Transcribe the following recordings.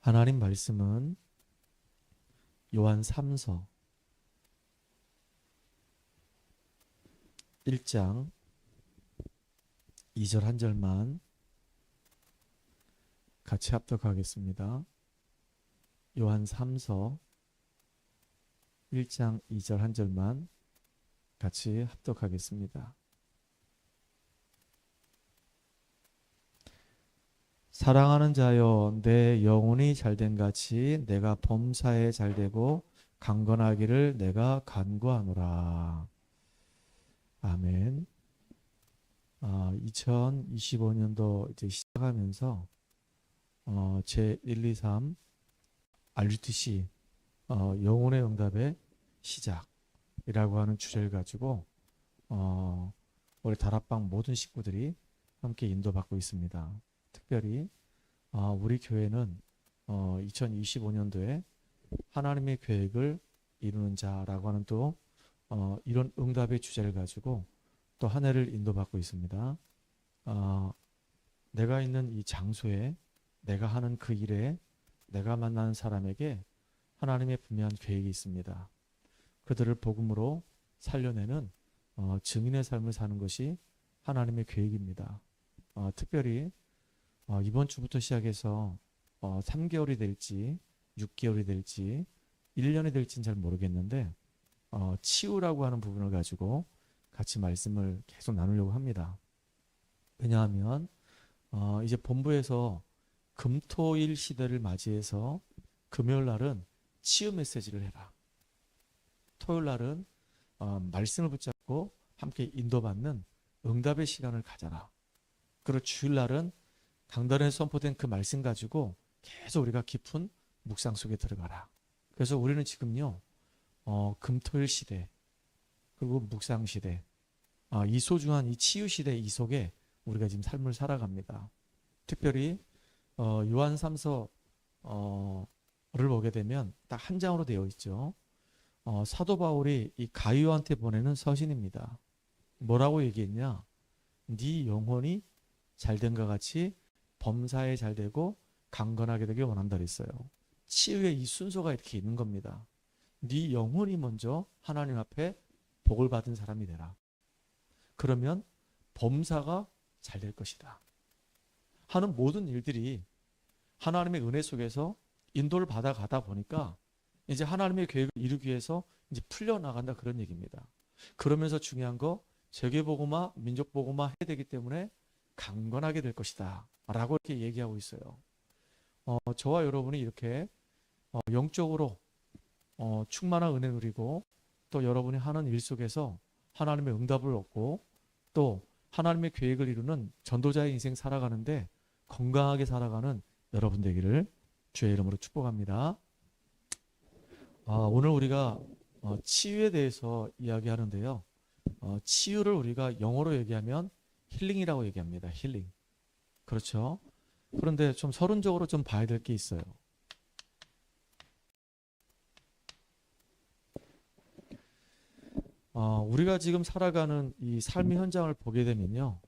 하나님 말씀은 요한 3서 1장 2절 한 절만 같이 합독하겠습니다. 요한 3서 1장 2절 한 절만 같이 합독하겠습니다. 사랑하는 자여, 내 영혼이 잘된 같이 내가 범사에 잘되고 강건하기를 내가 간구하노라. 아멘. 2025년도 이제 시작하면서 제 1, 2, 3 RUTC 영혼의 응답의 시작이라고 하는 주제를 가지고 우리 다락방 모든 식구들이 함께 인도받고 있습니다. 특별히 우리 교회는 2025년도에 하나님의 계획을 이루는 자라고 하는 또 이런 응답의 주제를 가지고 또 한 해를 인도받고 있습니다. 내가 있는 이 장소에, 내가 하는 그 일에, 내가 만나는 사람에게 하나님의 분명한 계획이 있습니다. 그들을 복음으로 살려내는 증인의 삶을 사는 것이 하나님의 계획입니다. 특별히 이번 주부터 시작해서 3개월이 될지 6개월이 될지 1년이 될지는 잘 모르겠는데 치유라고 하는 부분을 가지고 같이 말씀을 계속 나누려고 합니다. 왜냐하면 이제 본부에서 금토일 시대를 맞이해서 금요일 날은 치유 메시지를 해라. 토요일 날은 말씀을 붙잡고 함께 인도받는 응답의 시간을 가져라. 그리고 주일 날은 강단에 선포된 그 말씀 가지고 계속 우리가 깊은 묵상 속에 들어가라. 그래서 우리는 지금요 금토일 시대 그리고 묵상 시대 이 소중한 이 치유 시대 이 속에 우리가 지금 삶을 살아갑니다. 특별히 요한 3서를 보게 되면 딱 한 장으로 되어 있죠. 사도 바울이 이 가이오한테 보내는 서신입니다. 뭐라고 얘기했냐? 네 영혼이 잘된과 같이 범사에 잘되고 강건하게 되길 원한다 그랬어요. 치유의 이 순서가 이렇게 있는 겁니다. 네 영혼이 먼저 하나님 앞에 복을 받은 사람이 되라. 그러면 범사가 잘 될 것이다. 하는 모든 일들이 하나님의 은혜 속에서 인도를 받아가다 보니까 이제 하나님의 계획을 이루기 위해서 이제 풀려나간다 그런 얘기입니다. 그러면서 중요한 거 세계복음화, 민족복음화 해야 되기 때문에 강건하게 될 것이다 라고 이렇게 얘기하고 있어요. 저와 여러분이 이렇게 영적으로 충만한 은혜 누리고 또 여러분이 하는 일 속에서 하나님의 응답을 얻고 또 하나님의 계획을 이루는 전도자의 인생 살아가는데 건강하게 살아가는 여러분 되기를 주의 이름으로 축복합니다. 오늘 우리가 치유에 대해서 이야기하는데요. 치유를 우리가 영어로 얘기하면 힐링이라고 얘기합니다. 힐링. 그렇죠? 그런데 좀 서론적으로 좀 봐야 될 게 있어요. 우리가 지금 살아가는 이 삶의 현장을 보게 되면요.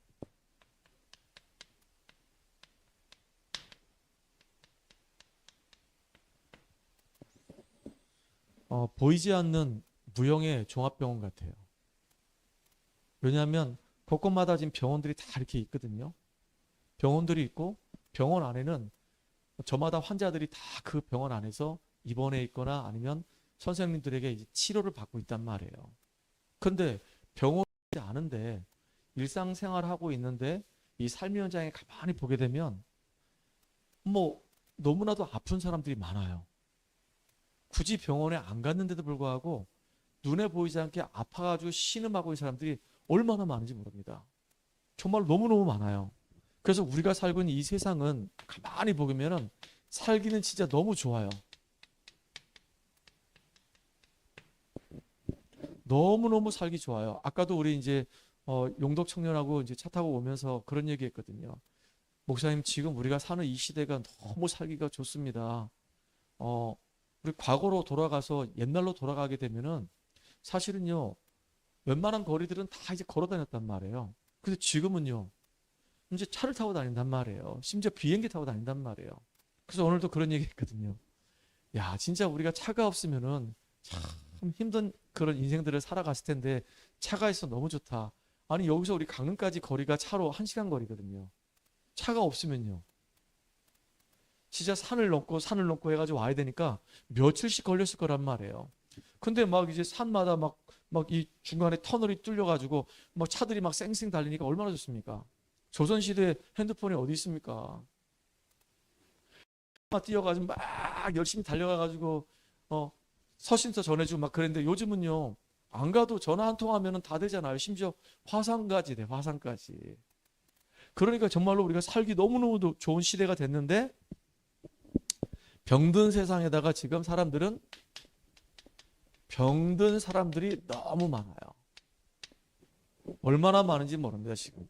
보이지 않는 무형의 종합병원 같아요. 왜냐하면 곳곳마다 지금 병원들이 다 이렇게 있거든요. 병원들이 있고 병원 안에는 저마다 환자들이 다 그 병원 안에서 입원해 있거나 아니면 선생님들에게 이제 치료를 받고 있단 말이에요. 그런데 병원이 아는데 일상생활을 하고 있는데 이 삶의 현장에 가만히 보게 되면 뭐 너무나도 아픈 사람들이 많아요. 굳이 병원에 안 갔는데도 불구하고 눈에 보이지 않게 아파가지고 신음하고 있는 사람들이 얼마나 많은지 모릅니다. 정말 너무너무 많아요. 그래서 우리가 살고 있는 이 세상은 가만히 보면은 살기는 진짜 너무 좋아요. 너무너무 살기 좋아요. 아까도 우리 이제 용덕 청년하고 이제 차 타고 오면서 그런 얘기 했거든요. 목사님, 지금 우리가 사는 이 시대가 너무 살기가 좋습니다. 우리 과거로 돌아가서 옛날로 돌아가게 되면은 사실은요, 웬만한 거리들은 다 이제 걸어 다녔단 말이에요. 근데 지금은요, 이제 차를 타고 다닌단 말이에요. 심지어 비행기 타고 다닌단 말이에요. 그래서 오늘도 그런 얘기 했거든요. 야, 진짜 우리가 차가 없으면은 참 힘든 그런 인생들을 살아갔을 텐데 차가 있어 너무 좋다. 아니, 여기서 우리 강릉까지 거리가 차로 1시간 거리거든요. 차가 없으면요. 진짜 산을 넘고 해가지고 와야 되니까 며칠씩 걸렸을 거란 말이에요. 근데 막 이제 산마다 막 이 중간에 터널이 뚫려가지고 막 차들이 막 쌩쌩 달리니까 얼마나 좋습니까? 조선시대 핸드폰이 어디 있습니까? 막 뛰어가지고 막 열심히 달려가가지고 서신서 전해주고 막 그랬는데 요즘은요 안 가도 전화 한 통 하면은 다 되잖아요. 심지어 화상까지 돼, 화상까지. 그러니까 정말로 우리가 살기 너무너무 좋은 시대가 됐는데 병든 세상에다가 지금 병든 사람들이 너무 많아요. 얼마나 많은지 모릅니다. 지금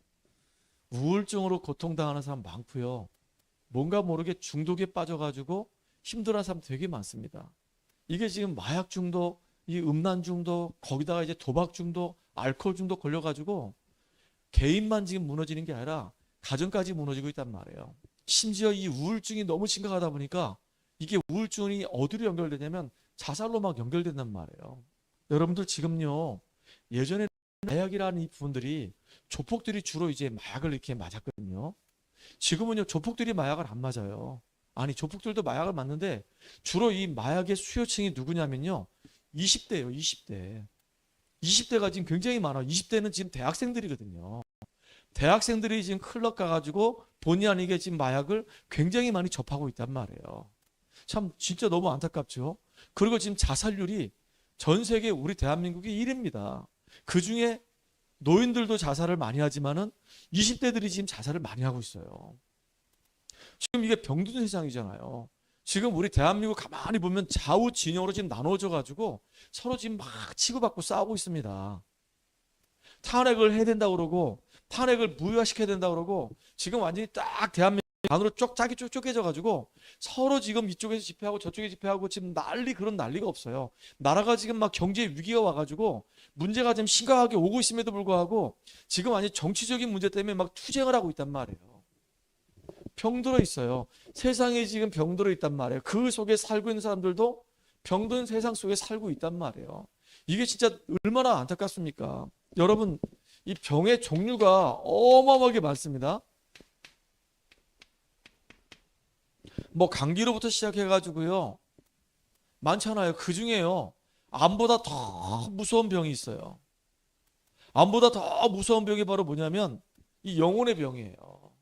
우울증으로 고통당하는 사람 많고요. 뭔가 모르게 중독에 빠져가지고 힘들어하는 사람 되게 많습니다. 이게 지금 마약 중독, 이 음란 중독, 거기다가 이제 도박 중독, 알코올 중독 걸려가지고 개인만 지금 무너지는 게 아니라 가정까지 무너지고 있단 말이에요. 심지어 이 우울증이 너무 심각하다 보니까 이게 우울증이 어디로 연결되냐면 자살로 막 연결된단 말이에요. 여러분들 지금요, 예전에 마약이라는 이 부분들이 조폭들이 주로 이제 마약을 이렇게 맞았거든요. 지금은요, 조폭들이 마약을 안 맞아요. 아니, 조폭들도 마약을 맞는데 주로 이 마약의 수요층이 누구냐면요, 20대예요, 20대. 20대가 지금 굉장히 많아요. 20대는 지금 대학생들이거든요. 대학생들이 지금 클럽 가가지고 본의 아니게 지금 마약을 굉장히 많이 접하고 있단 말이에요. 참 진짜 너무 안타깝죠. 그리고 지금 자살률이 전 세계 우리 대한민국이 1위입니다. 그중에 노인들도 자살을 많이 하지만은 20대들이 지금 자살을 많이 하고 있어요. 지금 이게 병든 세상이잖아요. 지금 우리 대한민국 가만히 보면 좌우 진영으로 지금 나눠져 가지고 서로 지금 막 치고받고 싸우고 있습니다. 탄핵을 해야 된다고 그러고 탄핵을 무효화시켜야 된다고 그러고 지금 완전히 딱 대한민국 반으로 짝이 쭉 쪼개져 가지고 서로 지금 이쪽에서 집회하고 저쪽에 집회하고 지금 그런 난리가 없어요. 나라가 지금 막 경제 위기가 와가지고 문제가 좀 심각하게 오고 있음에도 불구하고 지금 완전 정치적인 문제 때문에 막 투쟁을 하고 있단 말이에요. 병들어 있어요. 세상에 지금 병들어 있단 말이에요. 그 속에 살고 있는 사람들도 병든 세상 속에 살고 있단 말이에요. 이게 진짜 얼마나 안타깝습니까? 여러분, 이 병의 종류가 어마어마하게 많습니다. 뭐 감기로부터 시작해가지고요. 많잖아요. 그 중에요. 암보다 더 무서운 병이 있어요. 암보다 더 무서운 병이 바로 뭐냐면 이 영혼의 병이에요.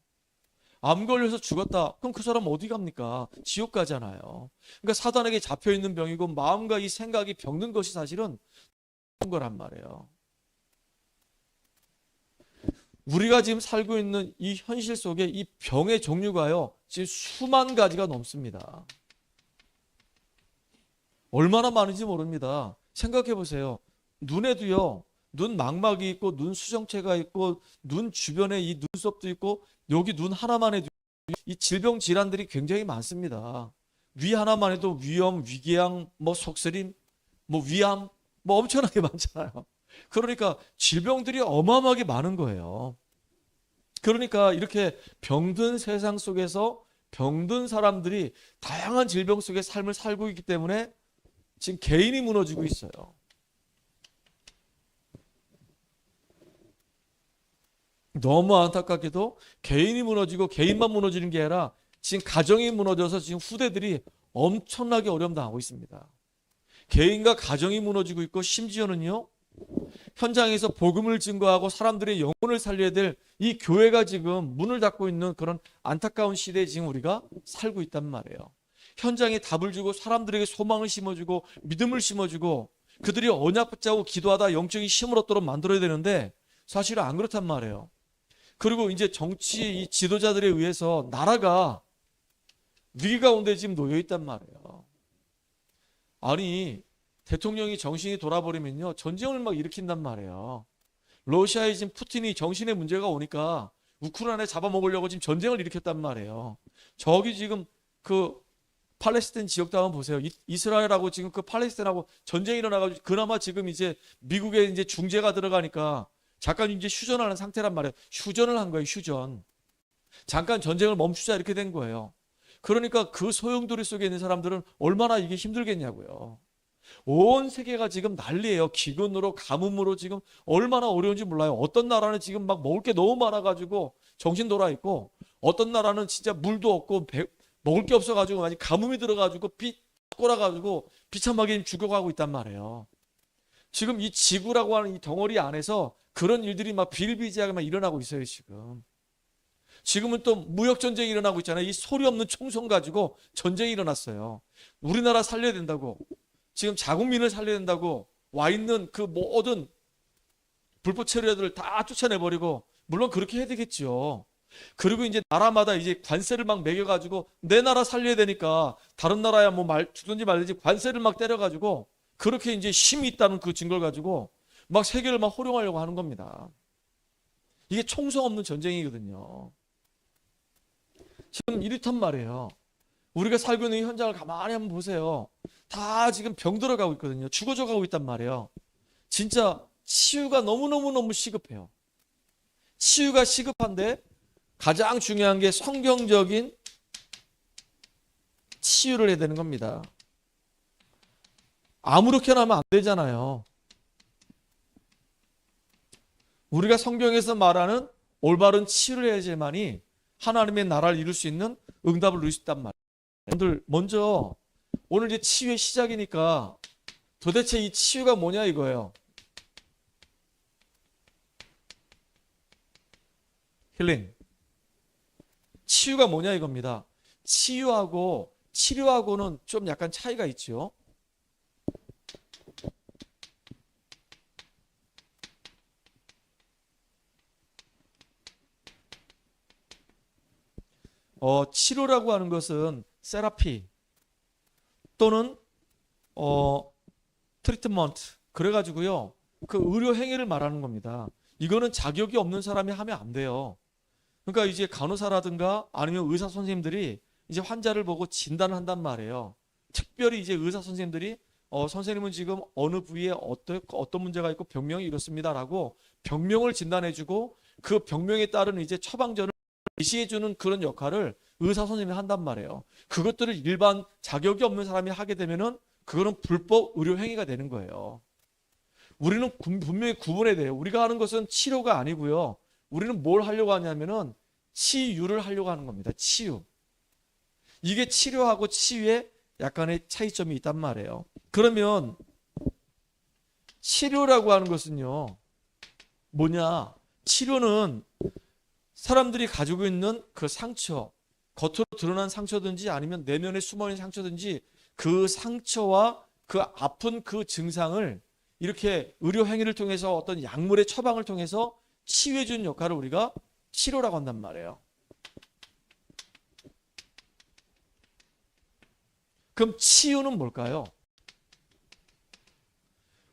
암 걸려서 죽었다. 그럼 그 사람 어디 갑니까? 지옥 가잖아요. 그러니까 사단에게 잡혀 있는 병이고 마음과 이 생각이 병든 것이 사실은 그런 거란 말이에요. 우리가 지금 살고 있는 이 현실 속에 이 병의 종류가요, 지금 수만 가지가 넘습니다. 얼마나 많은지 모릅니다. 생각해 보세요. 눈에도요, 눈 망막이 있고, 눈 수정체가 있고, 눈 주변에 이 눈썹도 있고, 여기 눈 하나만 해도 이 질병 질환들이 굉장히 많습니다. 위 하나만 해도 위염, 위궤양, 뭐 속쓰림, 뭐 위암, 뭐 엄청나게 많잖아요. 그러니까 질병들이 어마어마하게 많은 거예요. 그러니까 이렇게 병든 세상 속에서 병든 사람들이 다양한 질병 속의 삶을 살고 있기 때문에 지금 개인이 무너지고 있어요. 너무 안타깝게도 개인이 무너지고 개인만 무너지는 게 아니라 지금 가정이 무너져서 지금 후대들이 엄청나게 어려움 당하고 있습니다. 개인과 가정이 무너지고 있고 심지어는요, 현장에서 복음을 증거하고 사람들의 영혼을 살려야 될 이 교회가 지금 문을 닫고 있는 그런 안타까운 시대에 지금 우리가 살고 있단 말이에요. 현장에 답을 주고 사람들에게 소망을 심어주고 믿음을 심어주고 그들이 언약 붙잡고 기도하다 영적인 힘을 얻도록 만들어야 되는데 사실은 안 그렇단 말이에요. 그리고 이제 정치 이 지도자들에 의해서 나라가 위기 가운데 지금 놓여 있단 말이에요. 아니, 대통령이 정신이 돌아버리면요, 전쟁을 막 일으킨단 말이에요. 러시아의 지금 푸틴이 정신의 문제가 오니까 우크라이나 잡아먹으려고 지금 전쟁을 일으켰단 말이에요. 저기 지금 그 팔레스타인 지역도 한번 보세요. 이스라엘하고 지금 그 팔레스타인하고 전쟁이 일어나가지고 그나마 지금 이제 미국에 이제 중재가 들어가니까 잠깐 이제 휴전하는 상태란 말이에요. 휴전을 한 거예요, 휴전. 잠깐 전쟁을 멈추자 이렇게 된 거예요. 그러니까 그 소용돌이 속에 있는 사람들은 얼마나 이게 힘들겠냐고요. 온 세계가 지금 난리예요. 기근으로 가뭄으로 지금 얼마나 어려운지 몰라요. 어떤 나라는 지금 막 먹을 게 너무 많아가지고 정신 돌아 있고, 어떤 나라는 진짜 물도 없고 먹을 게 없어가지고 많이 가뭄이 들어가지고 비 꼬라가지고 비참하게 죽어가고 있단 말이에요. 지금 이 지구라고 하는 이 덩어리 안에서 그런 일들이 막 비일비재하게 막 일어나고 있어요, 지금. 지금은 또 무역 전쟁이 일어나고 있잖아요. 이 소리 없는 총성 가지고 전쟁이 일어났어요. 우리나라 살려야 된다고, 지금 자국민을 살려야 된다고 와 있는 그 모든 불법 체류자들을 다 쫓아내버리고, 물론 그렇게 해야 되겠죠. 그리고 이제 나라마다 이제 관세를 막 매겨가지고 내 나라 살려야 되니까 다른 나라야 뭐 죽든지 말든지 관세를 막 때려가지고, 그렇게 이제 힘이 있다는 그 증거를 가지고 막 세계를 막 호령하려고 하는 겁니다. 이게 총성 없는 전쟁이거든요. 지금 이렇단 말이에요. 우리가 살고 있는 이 현장을 가만히 한번 보세요. 다 지금 병들어가고 있거든요. 죽어져 가고 있단 말이에요. 진짜 치유가 너무너무너무 시급해요. 치유가 시급한데 가장 중요한 게 성경적인 치유를 해야 되는 겁니다. 아무렇게나 하면 안 되잖아요. 우리가 성경에서 말하는 올바른 치유를 해야지만이 하나님의 나라를 이룰 수 있는 응답을 누릴 수 있단 말이에요. 여러분들 먼저 오늘 이제 치유의 시작이니까 도대체 이 치유가 뭐냐 이거예요. 힐링. 치유가 뭐냐 이겁니다. 치유하고 치료하고는 좀 약간 차이가 있죠. 치료라고 하는 것은 세라피 또는 트리트먼트, 그래가지고요, 그 의료 행위를 말하는 겁니다. 이거는 자격이 없는 사람이 하면 안 돼요. 그러니까 이제 간호사라든가 아니면 의사 선생님들이 이제 환자를 보고 진단을 한단 말이에요. 특별히 이제 의사 선생님들이 선생님은 지금 어느 부위에 어떤 문제가 있고 병명이 이렇습니다라고 병명을 진단해주고 그 병명에 따른 이제 처방전을 제시해주는 그런 역할을 의사 선생님이 한단 말이에요. 그것들을 일반 자격이 없는 사람이 하게 되면은 그거는 불법 의료 행위가 되는 거예요. 우리는 분명히 구분해야 돼요. 우리가 하는 것은 치료가 아니고요. 우리는 뭘 하려고 하냐면은 치유를 하려고 하는 겁니다. 치유. 이게 치료하고 치유에 약간의 차이점이 있단 말이에요. 그러면 치료라고 하는 것은요, 뭐냐? 치료는 사람들이 가지고 있는 그 상처, 겉으로 드러난 상처든지 아니면 내면에 숨어있는 상처든지 그 상처와 그 아픈 그 증상을 이렇게 의료 행위를 통해서 어떤 약물의 처방을 통해서 치유해 주는 역할을 우리가 치료라고 한단 말이에요. 그럼 치유는 뭘까요?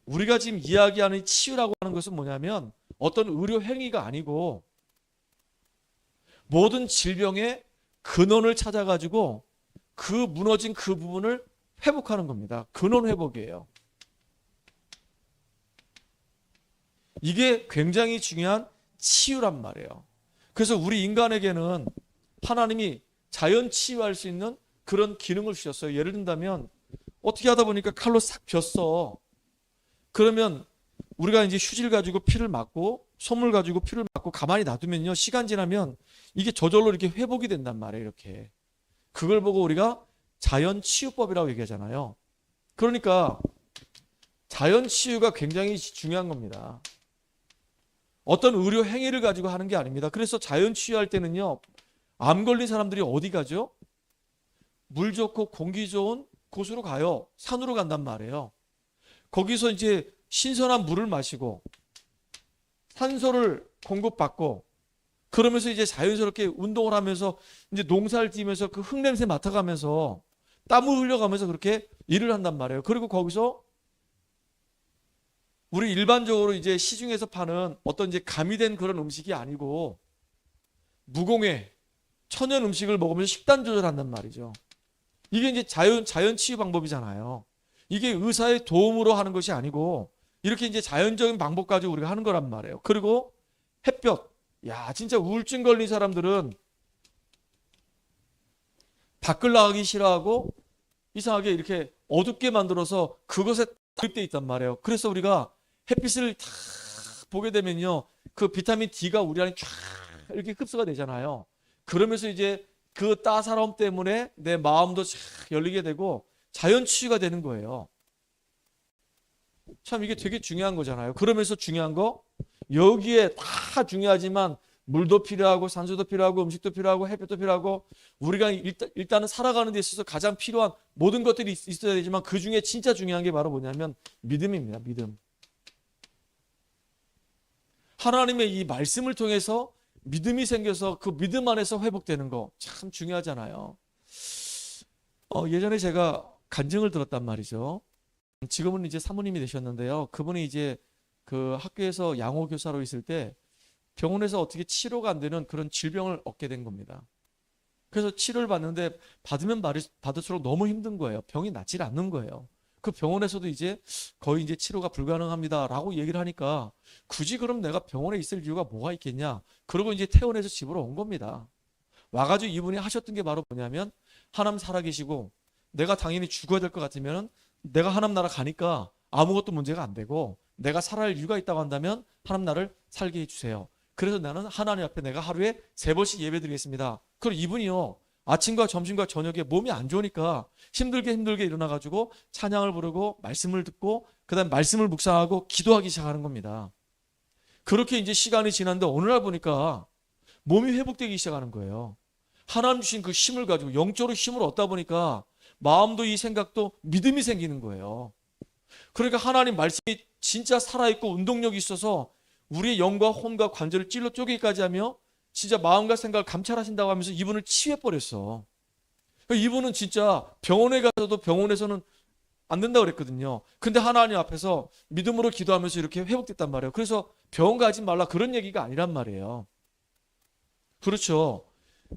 우리가 지금 이야기하는 치유라고 하는 것은 뭐냐면 어떤 의료 행위가 아니고 모든 질병의 근원을 찾아가지고 그 무너진 그 부분을 회복하는 겁니다. 근원 회복이에요. 이게 굉장히 중요한 치유란 말이에요. 그래서 우리 인간에게는 하나님이 자연 치유할 수 있는 그런 기능을 주셨어요. 예를 든다면 어떻게 하다 보니까 칼로 싹 벼어. 그러면 우리가 이제 휴지를 가지고 피를 막고 솜을 가지고 피를 막고 가만히 놔두면요, 시간 지나면 이게 저절로 이렇게 회복이 된단 말이에요. 이렇게. 그걸 보고 우리가 자연 치유법이라고 얘기하잖아요. 그러니까 자연 치유가 굉장히 중요한 겁니다. 어떤 의료 행위를 가지고 하는 게 아닙니다. 그래서 자연 치유할 때는요, 암 걸린 사람들이 어디 가죠? 물 좋고 공기 좋은 곳으로 가요. 산으로 간단 말이에요. 거기서 이제 신선한 물을 마시고 산소를 공급받고 그러면서 이제 자연스럽게 운동을 하면서 이제 농사를 지으면서 그 흙냄새 맡아가면서 땀을 흘려가면서 그렇게 일을 한단 말이에요. 그리고 거기서 우리 일반적으로 이제 시중에서 파는 어떤 이제 가미된 그런 음식이 아니고 무공해 천연 음식을 먹으면서 식단 조절한단 말이죠. 이게 이제 자연 치유 방법이잖아요. 이게 의사의 도움으로 하는 것이 아니고 이렇게 이제 자연적인 방법 가지고 우리가 하는 거란 말이에요. 그리고 햇볕. 야, 진짜 우울증 걸린 사람들은 밖을 나가기 싫어하고 이상하게 이렇게 어둡게 만들어서 그것에 도입되어 있단 말이에요. 그래서 우리가 햇빛을 다 보게 되면요, 그 비타민 D가 우리 안에 쫙 이렇게 흡수가 되잖아요. 그러면서 이제 그 따사로움 때문에 내 마음도 쫙 열리게 되고 자연 치유가 되는 거예요. 참 이게 되게 중요한 거잖아요. 그러면서 중요한 거, 여기에 다 중요하지만 물도 필요하고 산소도 필요하고 음식도 필요하고 햇볕도 필요하고 우리가 일단은 살아가는 데 있어서 가장 필요한 모든 것들이 있어야 되지만 그 중에 진짜 중요한 게 바로 뭐냐면 믿음입니다. 믿음. 하나님의 이 말씀을 통해서 믿음이 생겨서 그 믿음 안에서 회복되는 거 참 중요하잖아요. 예전에 제가 간증을 들었단 말이죠. 지금은 이제 사모님이 되셨는데요. 그분이 이제 그 학교에서 양호 교사로 있을 때 병원에서 어떻게 치료가 안 되는 그런 질병을 얻게 된 겁니다. 그래서 치료를 받는데 받으면 받을수록 너무 힘든 거예요. 병이 낫질 않는 거예요. 그 병원에서도 이제 거의 이제 치료가 불가능합니다라고 얘기를 하니까 굳이 그럼 내가 병원에 있을 이유가 뭐가 있겠냐? 그러고 이제 퇴원해서 집으로 온 겁니다. 와가지고 이분이 하셨던 게 바로 뭐냐면 하나님 살아계시고 내가 당연히 죽어야 될 것 같으면 내가 하나님 나라 가니까 아무것도 문제가 안 되고 내가 살아야 할 이유가 있다고 한다면 하나님 나를 살게 해주세요. 그래서 나는 하나님 앞에 내가 하루에 3번씩 예배 드리겠습니다. 그럼 이분이요, 아침과 점심과 저녁에 몸이 안 좋으니까 힘들게 일어나가지고 찬양을 부르고 말씀을 듣고 그 다음에 말씀을 묵상하고 기도하기 시작하는 겁니다. 그렇게 이제 시간이 지났는데 어느 날 보니까 몸이 회복되기 시작하는 거예요. 하나님 주신 그 힘을 가지고 영적으로 힘을 얻다 보니까 마음도 이 생각도 믿음이 생기는 거예요. 그러니까 하나님 말씀이 진짜 살아있고 운동력이 있어서 우리의 영과 혼과 관절을 찔러 쪼개기까지 하며 진짜 마음과 생각을 감찰하신다고 하면서 이분을 치유해버렸어. 그러니까 이분은 진짜 병원에 가서도 병원에서는 안 된다고 그랬거든요. 근데 하나님 앞에서 믿음으로 기도하면서 이렇게 회복됐단 말이에요. 그래서 병원 가지 말라 그런 얘기가 아니란 말이에요. 그렇죠.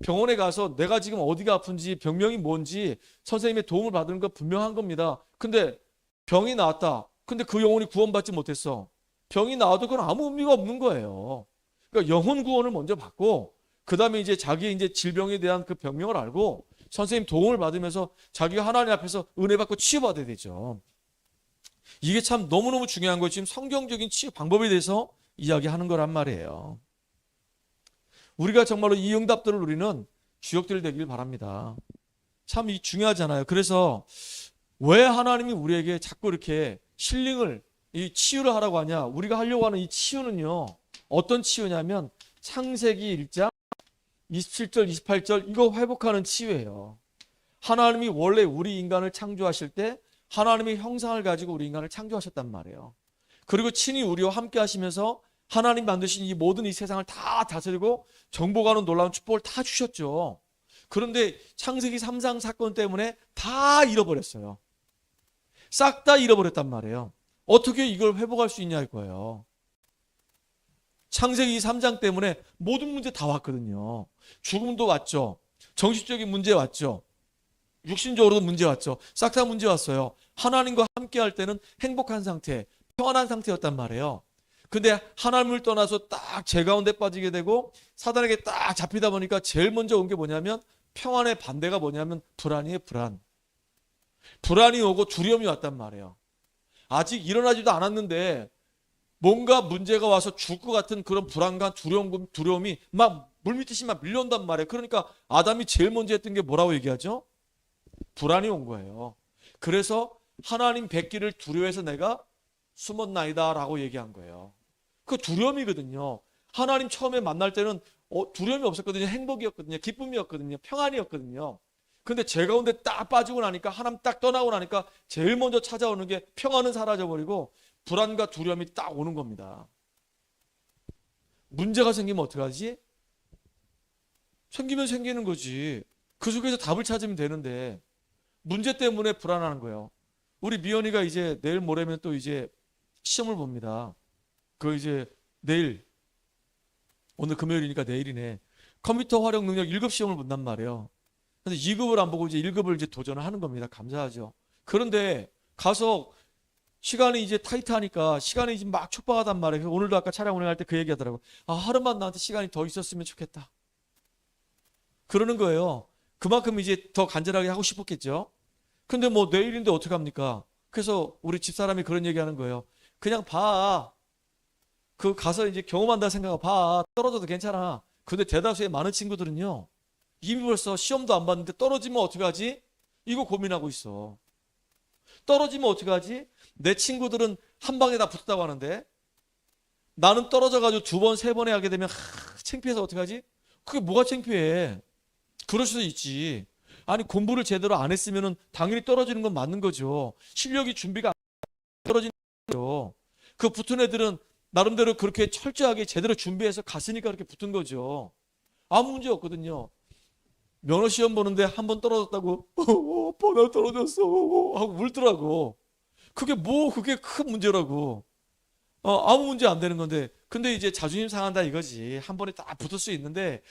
병원에 가서 내가 지금 어디가 아픈지 병명이 뭔지 선생님의 도움을 받는 건 분명한 겁니다. 근데 병이 나왔다. 근데 그 영혼이 구원받지 못했어. 병이 나와도 그건 아무 의미가 없는 거예요. 그러니까 영혼 구원을 먼저 받고 그 다음에 이제 자기의 이제 질병에 대한 그 병명을 알고 선생님 도움을 받으면서 자기가 하나님 앞에서 은혜 받고 치유받아야 되죠. 이게 참 너무너무 중요한 거예요. 지금 성경적인 치유 방법에 대해서 이야기하는 거란 말이에요. 우리가 정말로 이 응답들을 누리는 주역들 되길 바랍니다. 참 이 중요하잖아요. 그래서 왜 하나님이 우리에게 자꾸 이렇게 힐링을, 이 치유를 하라고 하냐? 우리가 하려고 하는 이 치유는요, 어떤 치유냐면 창세기 1장 27절 28절 이거 회복하는 치유예요. 하나님이 원래 우리 인간을 창조하실 때 하나님의 형상을 가지고 우리 인간을 창조하셨단 말이에요. 그리고 친히 우리와 함께 하시면서 하나님 만드신 이 모든 이 세상을 다 다스리고 정복하는 놀라운 축복을 다 주셨죠. 그런데 창세기 3장 사건 때문에 다 잃어버렸어요. 싹 다 잃어버렸단 말이에요. 어떻게 이걸 회복할 수 있냐 이거예요. 창세기 3장 때문에 모든 문제 다 왔거든요. 죽음도 왔죠. 정신적인 문제 왔죠. 육신적으로도 문제 왔죠. 싹 다 문제 왔어요. 하나님과 함께 할 때는 행복한 상태, 평안한 상태였단 말이에요. 근데 하나님을 떠나서 딱 제 가운데 빠지게 되고 사단에게 딱 잡히다 보니까 제일 먼저 온 게 뭐냐면 평안의 반대가 뭐냐면 불안이에요. 불안이 오고 두려움이 왔단 말이에요. 아직 일어나지도 않았는데 뭔가 문제가 와서 죽을 것 같은 그런 불안과 두려움이 막 물밀듯이 막 밀려온단 말이에요. 그러니까 아담이 제일 먼저 했던 게 뭐라고 얘기하죠? 불안이 온 거예요. 그래서 하나님 뵙기를 두려워해서 내가 숨었나이다 라고 얘기한 거예요. 그 두려움이거든요. 하나님 처음에 만날 때는 두려움이 없었거든요. 행복이었거든요. 기쁨이었거든요. 평안이었거든요. 근데 제 가운데 딱 빠지고 나니까 하나님 딱 떠나고 나니까 제일 먼저 찾아오는 게 평안은 사라져버리고 불안과 두려움이 딱 오는 겁니다. 문제가 생기면 어떡하지? 생기면 생기는 거지. 그 속에서 답을 찾으면 되는데 문제 때문에 불안한 거예요. 우리 미연이가 이제 내일 모레면 또 이제 시험을 봅니다. 그 이제 내일, 오늘 금요일이니까 내일이네. 컴퓨터 활용 능력 1급 시험을 본단 말이에요. 근데 2급을 안 보고 이제 1급을 이제 도전을 하는 겁니다. 감사하죠. 그런데 가서 시간이 이제 타이트하니까 시간이 이제 막 촉박하단 말이에요. 오늘도 아까 차량 운행할 때 그 얘기 하더라고요. 하루만 나한테 시간이 더 있었으면 좋겠다. 그러는 거예요. 그만큼 이제 더 간절하게 하고 싶었겠죠. 근데 뭐 내일인데 어떡합니까? 그래서 우리 집사람이 그런 얘기하는 거예요. 그냥 봐. 그 가서 이제 경험한다 생각하고 봐. 떨어져도 괜찮아. 근데 대다수의 많은 친구들은요, 이미 벌써 시험도 안 봤는데 떨어지면 어떡하지? 이거 고민하고 있어. 떨어지면 어떡하지? 내 친구들은 한 방에 다 붙었다고 하는데 나는 떨어져가지고 두 번, 세 번에 하게 되면 창피해서 어떡하지? 그게 뭐가 창피해? 그럴 수도 있지. 아니 공부를 제대로 안 했으면 당연히 떨어지는 건 맞는 거죠. 실력이 준비가 안 떨어지는 거죠. 그 붙은 애들은 나름대로 그렇게 철저하게 제대로 준비해서 갔으니까 그렇게 붙은 거죠. 아무 문제 없거든요. 면허 시험 보는데 한 번 떨어졌다고 아빠 나 떨어졌어 하고 울더라고. 그게 큰 문제라고. 아무 문제 안 되는 건데. 근데 이제 자존심 상한다 이거지. 한 번에 딱 붙을 수 있는데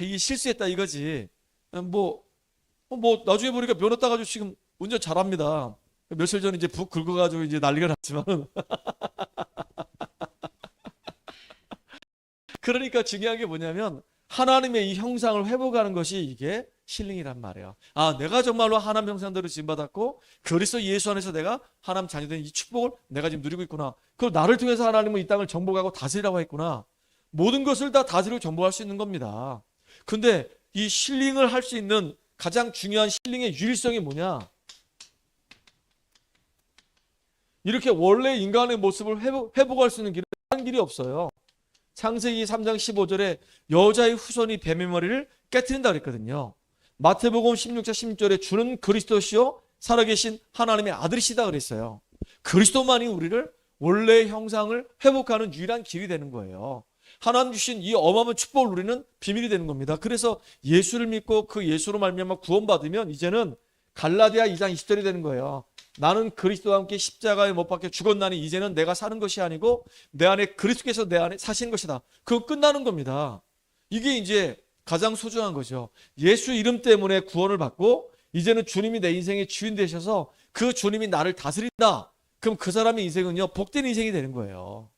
이게 실수했다 이거지. 뭐 나중에 보니까 면허 따가지고 지금 운전 잘합니다. 며칠 전에 이제 북 긁어가지고 이제 난리가 났지만 그러니까 중요한 게 뭐냐면 하나님의 이 형상을 회복하는 것이 이게 힐링이란 말이에요. 아, 내가 정말로 하나님 형상대로 지음받았고 그리스도 예수 안에서 내가 하나님 자녀된 이 축복을 내가 지금 누리고 있구나. 그럼 나를 통해서 하나님은 이 땅을 정복하고 다스리라고 했구나. 모든 것을 다 다스리고 정복할 수 있는 겁니다. 근데 이 힐링을 할 수 있는 가장 중요한 힐링의 유일성이 뭐냐? 이렇게 원래 인간의 모습을 회복할 수 있는 길은 다른 길이 없어요. 창세기 3장 15절에 여자의 후손이 뱀의 머리를 깨트린다 그랬거든요. 마태복음 16장 16절에 주는 그리스도시요 살아계신 하나님의 아들이시다 그랬어요. 그리스도만이 우리를 원래 형상을 회복하는 유일한 길이 되는 거예요. 하나님 주신 이 어마어마한 축복을 누리는 비밀이 되는 겁니다. 그래서 예수를 믿고 그 예수로 말미암아 구원받으면 이제는 갈라디아 2장 20절이 되는 거예요. 나는 그리스도와 함께 십자가에 못 박혀 죽었나니 이제는 내가 사는 것이 아니고 내 안에 그리스도께서 내 안에 사시는 것이다. 그거 끝나는 겁니다. 이게 이제 가장 소중한 거죠. 예수 이름 때문에 구원을 받고 이제는 주님이 내 인생의 주인 되셔서 그 주님이 나를 다스린다. 그럼 그 사람의 인생은요 복된 인생이 되는 거예요.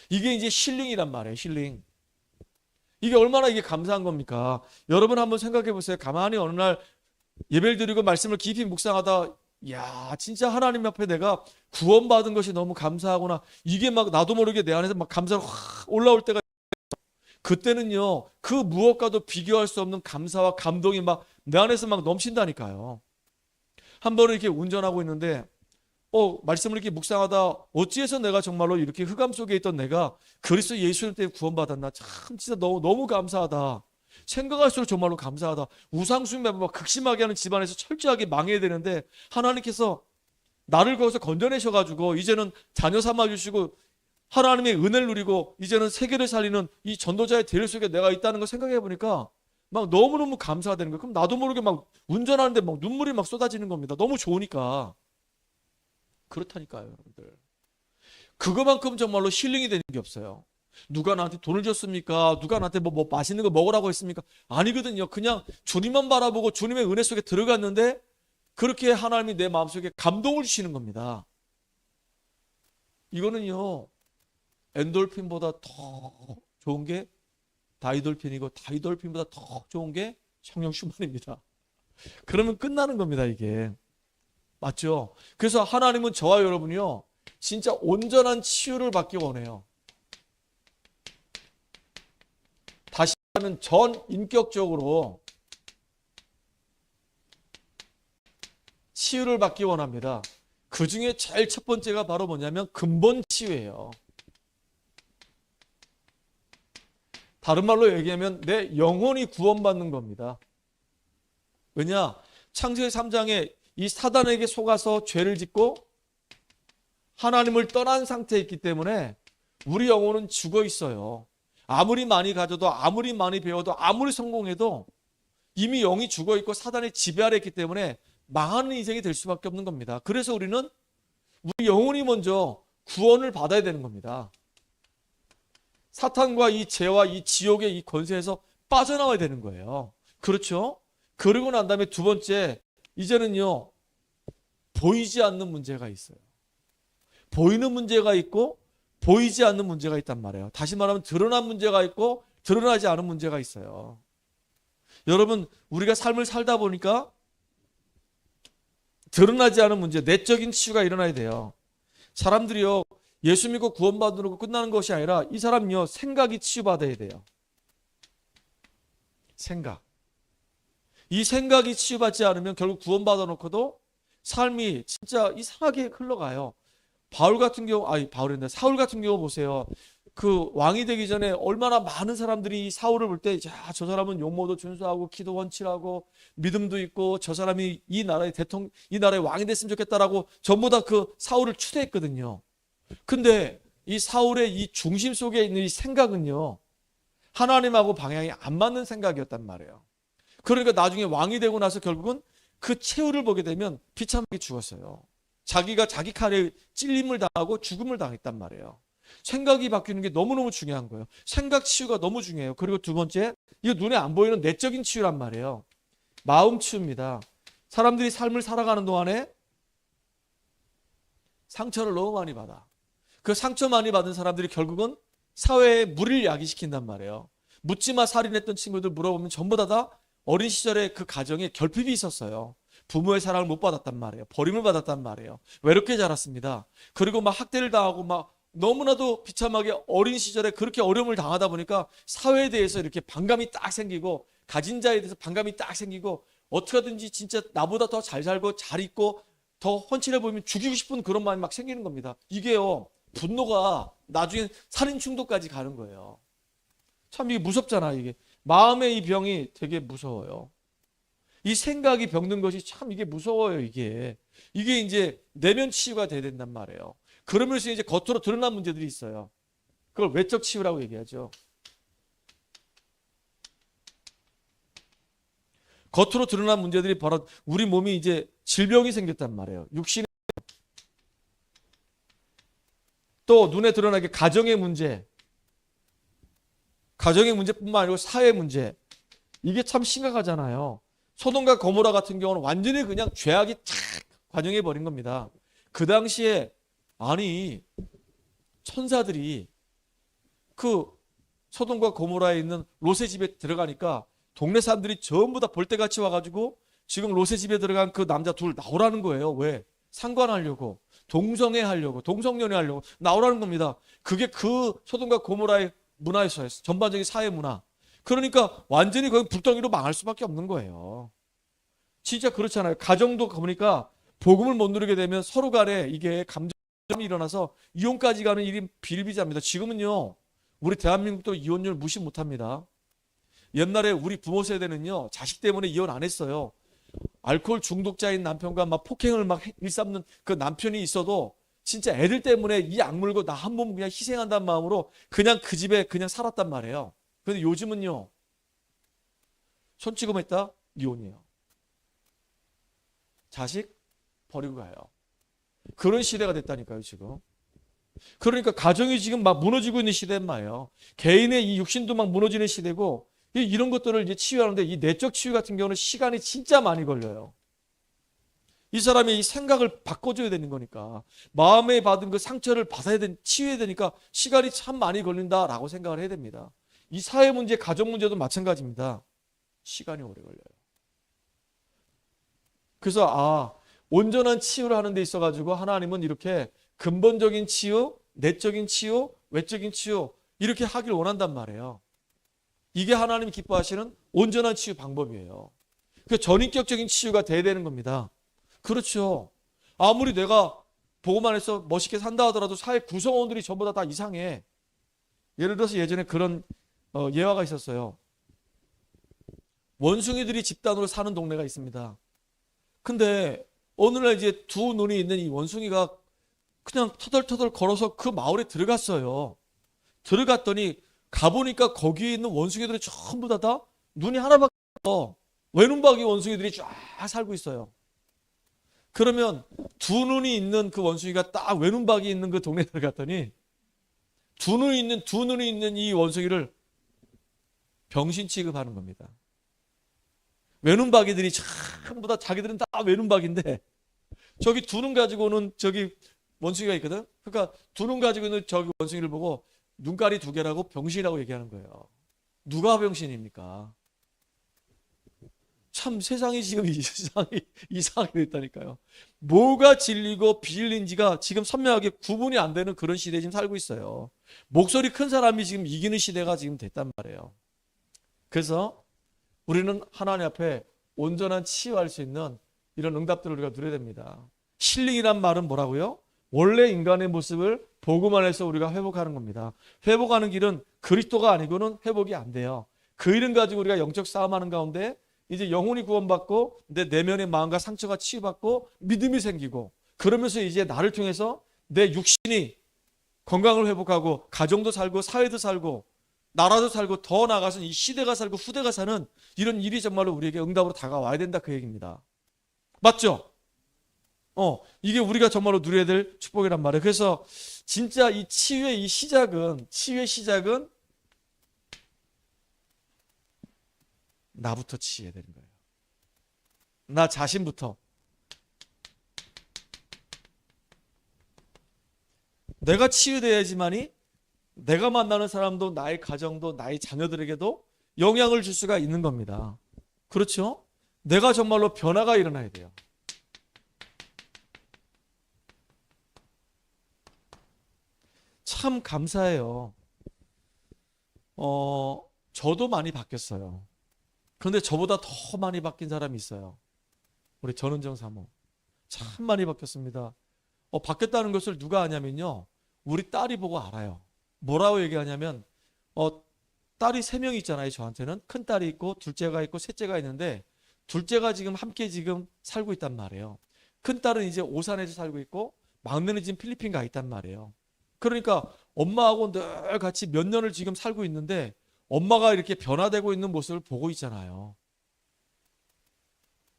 이게 이제 힐링이란 말이에요. 힐링. 이게 얼마나 이게 감사한 겁니까? 여러분 한번 생각해 보세요. 가만히 어느 날 예배를 드리고 말씀을 깊이 묵상하다 야 진짜 하나님 앞에 내가 구원받은 것이 너무 감사하구나. 이게 막 나도 모르게 내 안에서 막 감사가 확 올라올 때가 그때는요 그 무엇과도 비교할 수 없는 감사와 감동이 막 내 안에서 막 넘친다니까요. 한 번은 이렇게 운전하고 있는데 말씀을 이렇게 묵상하다 어찌해서 내가 정말로 이렇게 흑암 속에 있던 내가 그리스도 예수님 때문에 구원받았나. 참 진짜 너무 감사하다. 생각할수록 정말로 감사하다. 우상숭배 막 극심하게 하는 집안에서 철저하게 망해야 되는데 하나님께서 나를 거기서 건져내셔가지고 이제는 자녀 삼아주시고 하나님의 은혜를 누리고 이제는 세계를 살리는 이 전도자의 대열 속에 내가 있다는 걸 생각해 보니까 막 너무너무 감사가 되는 거예요. 그럼 나도 모르게 막 운전하는데 막 눈물이 막 쏟아지는 겁니다. 너무 좋으니까. 그렇다니까요, 여러분들. 그거만큼 정말로 힐링이 되는 게 없어요. 누가 나한테 돈을 줬습니까? 누가 나한테 뭐 맛있는 거 먹으라고 했습니까? 아니거든요. 그냥 주님만 바라보고 주님의 은혜 속에 들어갔는데 그렇게 하나님이 내 마음속에 감동을 주시는 겁니다. 이거는요. 엔돌핀보다 더 좋은 게 다이돌핀이고 다이돌핀보다 더 좋은 게 성령 충만입니다. 그러면 끝나는 겁니다, 이게. 맞죠? 그래서 하나님은 저와 여러분이요. 진짜 온전한 치유를 받기 원해요. 다시 말하면 전 인격적으로 치유를 받기 원합니다. 그 중에 제일 첫 번째가 바로 뭐냐면 근본 치유예요. 다른 말로 얘기하면 내 영혼이 구원받는 겁니다. 왜냐? 창세기 3장에 이 사단에게 속아서 죄를 짓고 하나님을 떠난 상태에 있기 때문에 우리 영혼은 죽어 있어요. 아무리 많이 가져도 아무리 많이 배워도 아무리 성공해도 이미 영이 죽어 있고 사단의 지배 아래 있기 때문에 망하는 인생이 될 수밖에 없는 겁니다. 그래서 우리는 우리 영혼이 먼저 구원을 받아야 되는 겁니다. 사탄과 이 죄와 이 지옥의 이 권세에서 빠져나와야 되는 거예요. 그렇죠? 그러고 난 다음에 두 번째, 이제는요, 보이지 않는 문제가 있어요. 보이는 문제가 있고 보이지 않는 문제가 있단 말이에요. 다시 말하면 드러난 문제가 있고 드러나지 않은 문제가 있어요. 여러분, 우리가 삶을 살다 보니까 드러나지 않은 문제, 내적인 치유가 일어나야 돼요. 사람들이요, 예수 믿고 구원받으려고 끝나는 것이 아니라 이 사람이요, 생각이 치유받아야 돼요. 생각. 이 생각이 치유받지 않으면 결국 구원받아 놓고도 삶이 진짜 이상하게 흘러가요. 바울 같은 경우, 바울인데 사울 같은 경우 보세요. 그 왕이 되기 전에 얼마나 많은 사람들이 사울을 볼 때, 야, 저 사람은 용모도 준수하고 기도 원칙하고 믿음도 있고 저 사람이 이 나라의 대통령, 이 나라의 왕이 됐으면 좋겠다라고 전부 다 그 사울을 추대했거든요. 근데 이 사울의 이 중심 속에 있는 이 생각은요, 하나님하고 방향이 안 맞는 생각이었단 말이에요. 그러니까 나중에 왕이 되고 나서 결국은 그 최후를 보게 되면 비참하게 죽었어요. 자기가 자기 칼에 찔림을 당하고 죽음을 당했단 말이에요. 생각이 바뀌는 게 너무너무 중요한 거예요. 생각 치유가 너무 중요해요. 그리고 두 번째, 이거 눈에 안 보이는 내적인 치유란 말이에요. 마음 치유입니다. 사람들이 삶을 살아가는 동안에 상처를 너무 많이 받아. 그 상처 많이 받은 사람들이 결국은 사회에 무리를 야기시킨단 말이에요. 묻지마 살인했던 친구들 물어보면 전부 다 어린 시절에 그 가정에 결핍이 있었어요. 부모의 사랑을 못 받았단 말이에요. 버림을 받았단 말이에요. 외롭게 자랐습니다. 그리고 막 학대를 당하고 막 너무나도 비참하게 어린 시절에 그렇게 어려움을 당하다 보니까 사회에 대해서 이렇게 반감이 딱 생기고, 가진 자에 대해서 반감이 딱 생기고, 어떻게 하든지 진짜 나보다 더 잘 살고 잘 있고 더 헌칠해 보이면 죽이고 싶은 그런 마음이 막 생기는 겁니다. 이게요, 분노가 나중에 살인 충동까지 가는 거예요. 참 이게 무섭잖아. 이게 마음의 이 병이 되게 무서워요. 이 생각이 병든 것이 참 이게 무서워요. 이게 이제 내면 치유가 돼야 된단 말이에요. 그러면서 이제 겉으로 드러난 문제들이 있어요. 그걸 외적 치유라고 얘기하죠. 겉으로 드러난 문제들이 바로 우리 몸이 이제 질병이 생겼단 말이에요. 육신에, 또 눈에 드러나게 가정의 문제뿐만 아니고 사회 문제. 이게 참 심각하잖아요. 소돔과 고모라 같은 경우는 완전히 그냥 죄악이 탁 관영해 버린 겁니다. 그 당시에 아니 천사들이 그 소돔과 고모라에 있는 롯의 집에 들어가니까 동네 사람들이 전부 다 볼때같이 와가지고 지금 롯의 집에 들어간 그 남자 둘 나오라는 거예요. 왜? 상관하려고, 동성애하려고, 동성연애하려고 나오라는 겁니다. 그게 그 소돔과 고모라의 문화였어요. 전반적인 사회 문화. 그러니까 완전히 거기 불덩이로 망할 수밖에 없는 거예요. 진짜 그렇잖아요. 가정도 보니까 복음을 못 누리게 되면 서로 간에 이게 감정이 일어나서 이혼까지 가는 일이 비일비재합니다. 지금은요, 우리 대한민국도 이혼율 무시 못합니다. 옛날에 우리 부모 세대는요, 자식 때문에 이혼 안 했어요. 알코올 중독자인 남편과 막 폭행을 막 일삼는 그 남편이 있어도 진짜 애들 때문에 이 악물고 나 한 몸 그냥 희생한다는 마음으로 그냥 그 집에 그냥 살았단 말이에요. 근데 요즘은요, 손찌검했다 이혼이에요. 자식 버리고 가요. 그런 시대가 됐다니까요, 지금. 그러니까 가정이 지금 막 무너지고 있는 시대란 말이에요. 개인의 이 육신도 막 무너지는 시대고, 이런 것들을 이제 치유하는데 이 내적 치유 같은 경우는 시간이 진짜 많이 걸려요. 이 사람이 이 생각을 바꿔줘야 되는 거니까, 마음에 받은 그 상처를 받아야 치유해야 되니까 시간이 참 많이 걸린다라고 생각을 해야 됩니다. 이 사회 문제, 가정 문제도 마찬가지입니다. 시간이 오래 걸려요. 그래서 온전한 치유를 하는 데 있어가지고 하나님은 이렇게 근본적인 치유, 내적인 치유, 외적인 치유 이렇게 하길 원한단 말이에요. 이게 하나님이 기뻐하시는 온전한 치유 방법이에요. 그 전인격적인 치유가 돼야 되는 겁니다. 그렇죠. 아무리 내가 보고만 해서 멋있게 산다 하더라도 사회 구성원들이 전부 다 이상해. 예를 들어서 예전에 그런 예화가 있었어요. 원숭이들이 집단으로 사는 동네가 있습니다. 근데 어느 날 이제 두 눈이 있는 이 원숭이가 그냥 터덜터덜 걸어서 그 마을에 들어갔어요. 들어갔더니 가보니까 거기에 있는 원숭이들이 전부 다 눈이 하나밖에 없어. 외눈박이 원숭이들이 쫙 살고 있어요. 그러면 두 눈이 있는 그 원숭이가 딱 외눈박이 있는 그 동네에 들어갔더니 두 눈이 있는 이 원숭이를 병신 취급하는 겁니다. 외눈박이들이 전부 다 자기들은 다 외눈박인데 저기 두 눈 가지고 오는 저기 원숭이가 있거든. 그러니까 두 눈 가지고 있는 저기 원숭이를 보고 눈깔이 두 개라고 병신이라고 얘기하는 거예요. 누가 병신입니까? 참 세상이 지금 이상하게 됐다니까요. 뭐가 진리고 비진리인지가 지금 선명하게 구분이 안 되는 그런 시대에 지금 살고 있어요. 목소리 큰 사람이 지금 이기는 시대가 지금 됐단 말이에요. 그래서 우리는 하나님 앞에 온전한 치유할 수 있는 이런 응답들을 우리가 누려야 됩니다. 힐링이란 말은 뭐라고요? 원래 인간의 모습을 복음 안에서 우리가 회복하는 겁니다. 회복하는 길은 그리스도가 아니고는 회복이 안 돼요. 그 이름 가지고 우리가 영적 싸움하는 가운데 이제 영혼이 구원받고 내 내면의 마음과 상처가 치유받고 믿음이 생기고, 그러면서 이제 나를 통해서 내 육신이 건강을 회복하고 가정도 살고 사회도 살고 나라도 살고 더 나아가서 이 시대가 살고 후대가 사는 이런 일이 정말로 우리에게 응답으로 다가와야 된다, 그 얘기입니다. 맞죠? 이게 우리가 정말로 누려야 될 축복이란 말이에요. 그래서 진짜 이 치유의 시작은 나부터 치유해야 되는 거예요. 나 자신부터. 내가 치유돼야지만이 내가 만나는 사람도 나의 가정도 나의 자녀들에게도 영향을 줄 수가 있는 겁니다. 그렇죠? 내가 정말로 변화가 일어나야 돼요. 참 감사해요. 저도 많이 바뀌었어요. 그런데 저보다 더 많이 바뀐 사람이 있어요. 우리 전은정 사모. 참 많이 바뀌었습니다. 바뀌었다는 것을 누가 아냐면요, 우리 딸이 보고 알아요. 뭐라고 얘기하냐면 딸이 3명이 있잖아요. 저한테는 큰 딸이 있고 둘째가 있고 셋째가 있는데, 둘째가 지금 함께 지금 살고 있단 말이에요. 큰 딸은 이제 오산에서 살고 있고 막내는 지금 필리핀 가 있단 말이에요. 그러니까 엄마하고 늘 같이 몇 년을 지금 살고 있는데 엄마가 이렇게 변화되고 있는 모습을 보고 있잖아요.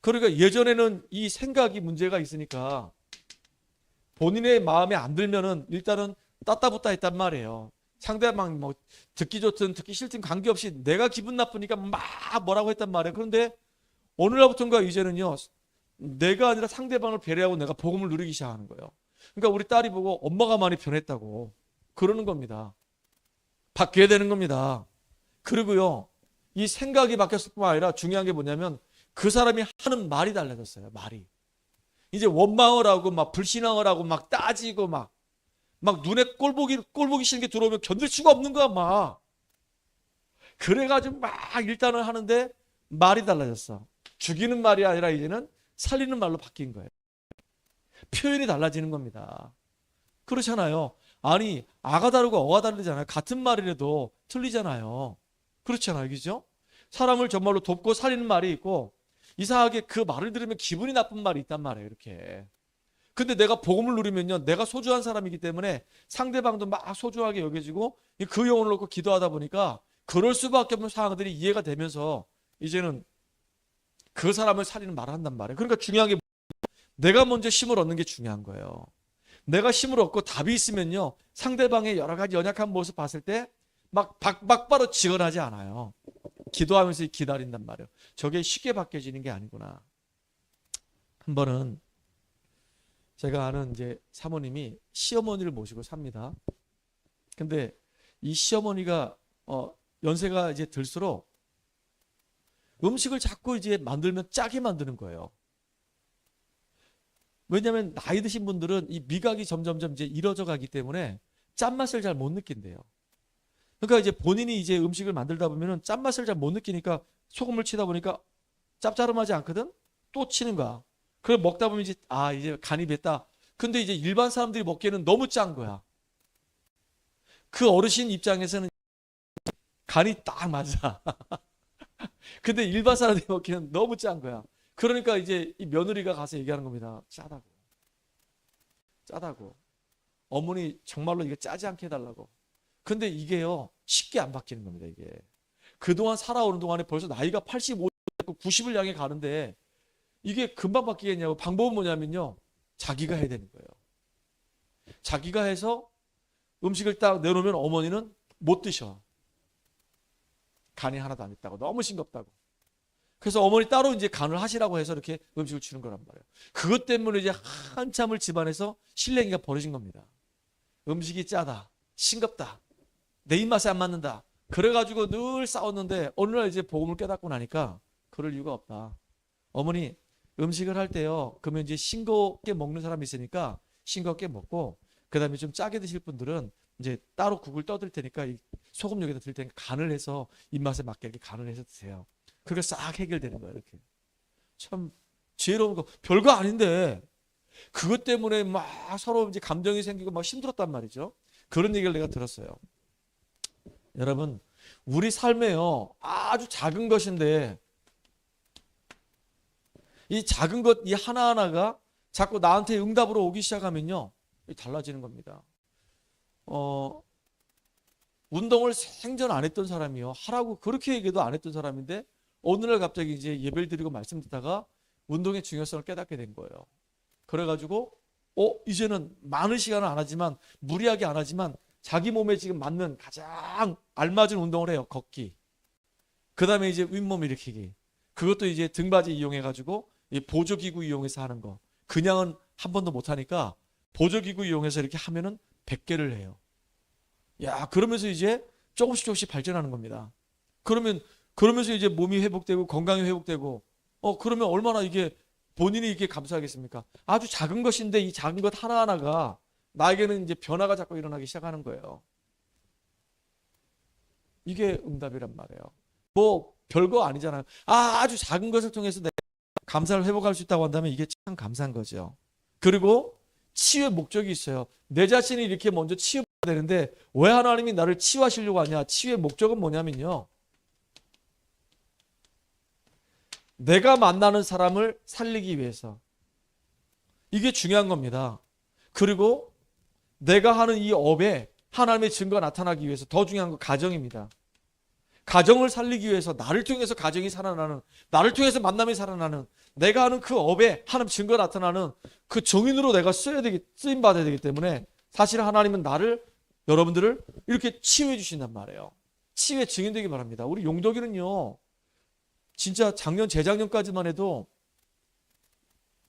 그러니까 예전에는 이 생각이 문제가 있으니까 본인의 마음에 안 들면은 일단은 따따붙다 했단 말이에요. 상대방 뭐 듣기 좋든 듣기 싫든 관계없이 내가 기분 나쁘니까 막 뭐라고 했단 말이에요. 그런데 어느 날부터인가 이제는요, 내가 아니라 상대방을 배려하고 내가 복음을 누리기 시작하는 거예요. 그러니까 우리 딸이 보고 엄마가 많이 변했다고 그러는 겁니다. 바뀌어야 되는 겁니다. 그리고요, 이 생각이 바뀌었을 뿐만 아니라 중요한 게 뭐냐면 그 사람이 하는 말이 달라졌어요. 말이. 이제 원망을 하고 막 불신앙을 하고 막 따지고 막 눈에 꼴보기 싫은 게 들어오면 견딜 수가 없는 거야 막. 그래가지고 막 일단은 하는데 말이 달라졌어. 죽이는 말이 아니라 이제는 살리는 말로 바뀐 거예요. 표현이 달라지는 겁니다. 그렇잖아요. 아니, 아가 다르고 어가 다르잖아요. 같은 말이라도 틀리잖아요. 그렇잖아요. 그죠? 사람을 정말로 돕고 살리는 말이 있고, 이상하게 그 말을 들으면 기분이 나쁜 말이 있단 말이에요. 이렇게. 근데 내가 복음을 누리면요, 내가 소중한 사람이기 때문에 상대방도 막 소중하게 여겨지고 그 영혼을 놓고 기도하다 보니까 그럴 수밖에 없는 상황들이 이해가 되면서 이제는 그 사람을 살리는 말을 한단 말이에요. 그러니까 중요한 게 내가 먼저 힘을 얻는 게 중요한 거예요. 내가 힘을 얻고 답이 있으면요, 상대방의 여러 가지 연약한 모습 봤을 때 막 바로 직언하지 않아요. 기도하면서 기다린단 말이에요. 저게 쉽게 바뀌어지는 게 아니구나. 한 번은 제가 아는 이제 사모님이 시어머니를 모시고 삽니다. 근데 이 시어머니가 연세가 이제 들수록 음식을 자꾸 이제 만들면 짜게 만드는 거예요. 왜냐하면 나이 드신 분들은 이 미각이 점점점 이제 이뤄져 가기 때문에 짠맛을 잘 못 느낀대요. 그러니까 이제 본인이 이제 음식을 만들다 보면은 짠맛을 잘 못 느끼니까 소금을 치다 보니까 짭짤하지 않거든? 또 치는 거야. 그걸 먹다 보면 이제 간이 뱄다. 근데 이제 일반 사람들이 먹기에는 너무 짠 거야. 그 어르신 입장에서는 간이 딱 맞아. 근데 일반 사람들이 먹기에는 너무 짠 거야. 그러니까 이제 이 며느리가 가서 얘기하는 겁니다. 짜다고. 어머니 정말로 이게 짜지 않게 해달라고. 근데 이게요, 쉽게 안 바뀌는 겁니다. 이게 그동안 살아오는 동안에 벌써 나이가 85, 90을 향해 가는데 이게 금방 바뀌겠냐고. 방법은 뭐냐면요, 자기가 해야 되는 거예요. 자기가 해서 음식을 딱 내놓으면 어머니는 못 드셔. 간이 하나도 안 있다고, 너무 싱겁다고. 그래서 어머니 따로 이제 간을 하시라고 해서 이렇게 음식을 주는 거란 말이에요. 그것 때문에 이제 한참을 집안에서 실랭이가 벌어진 겁니다. 음식이 짜다, 싱겁다, 내 입맛에 안 맞는다. 그래가지고 늘 싸웠는데 어느 날 이제 복음을 깨닫고 나니까 그럴 이유가 없다. 어머니 음식을 할 때요. 그러면 이제 싱겁게 먹는 사람이 있으니까 싱겁게 먹고 그다음에 좀 짜게 드실 분들은 이제 따로 국을 떠드릴 테니까 이 소금 여기다 드릴 테니까 간을 해서 입맛에 맞게 이렇게 간을 해서 드세요. 그게 싹 해결되는 거예요. 이렇게. 참 지혜로운 거 별거 아닌데 그것 때문에 막 서로 이제 감정이 생기고 막 힘들었단 말이죠. 그런 얘기를 내가 들었어요. 여러분, 우리 삶에요. 아주 작은 것인데 이 작은 것 이 하나하나가 자꾸 나한테 응답으로 오기 시작하면요. 달라지는 겁니다. 운동을 생전 안 했던 사람이요. 하라고 그렇게 얘기도 안 했던 사람인데 어느 날 갑자기 이제 예배를 드리고 말씀 듣다가 운동의 중요성을 깨닫게 된 거예요. 그래가지고 이제는 많은 시간은 안 하지만 무리하게 안 하지만 자기 몸에 지금 맞는 가장 알맞은 운동을 해요. 걷기. 그 다음에 이제 윗몸 일으키기. 그것도 이제 등받이 이용해가지고 이 보조기구 이용해서 하는 거. 그냥은 한 번도 못 하니까 보조기구 이용해서 이렇게 하면은 100개를 해요. 야, 그러면서 이제 조금씩 발전하는 겁니다. 그러면서 이제 몸이 회복되고 건강이 회복되고 그러면 얼마나 이게 본인이 이게 감사하겠습니까? 아주 작은 것인데 이 작은 것 하나하나가 나에게는 이제 변화가 자꾸 일어나기 시작하는 거예요. 이게 응답이란 말이에요. 뭐 별거 아니잖아요. 아주 작은 것을 통해서 내가 감사를 회복할 수 있다고 한다면 이게 참 감사한 거죠. 그리고 치유의 목적이 있어요. 내 자신이 이렇게 먼저 치유해야 되는데 왜 하나님이 나를 치유하시려고 하냐? 치유의 목적은 뭐냐면요. 내가 만나는 사람을 살리기 위해서. 이게 중요한 겁니다. 그리고 내가 하는 이 업에 하나님의 증거가 나타나기 위해서 더 중요한 건 가정입니다. 가정을 살리기 위해서 나를 통해서 가정이 살아나는, 나를 통해서 만남이 살아나는, 내가 하는 그 업에 하나님 증거가 나타나는 그 정인으로 내가 쓰임 받아야 되기 때문에 사실 하나님은 여러분들을 이렇게 치유해 주신단 말이에요. 치유의 증인 되기 바랍니다. 우리 용덕이는요, 진짜 재작년까지만 해도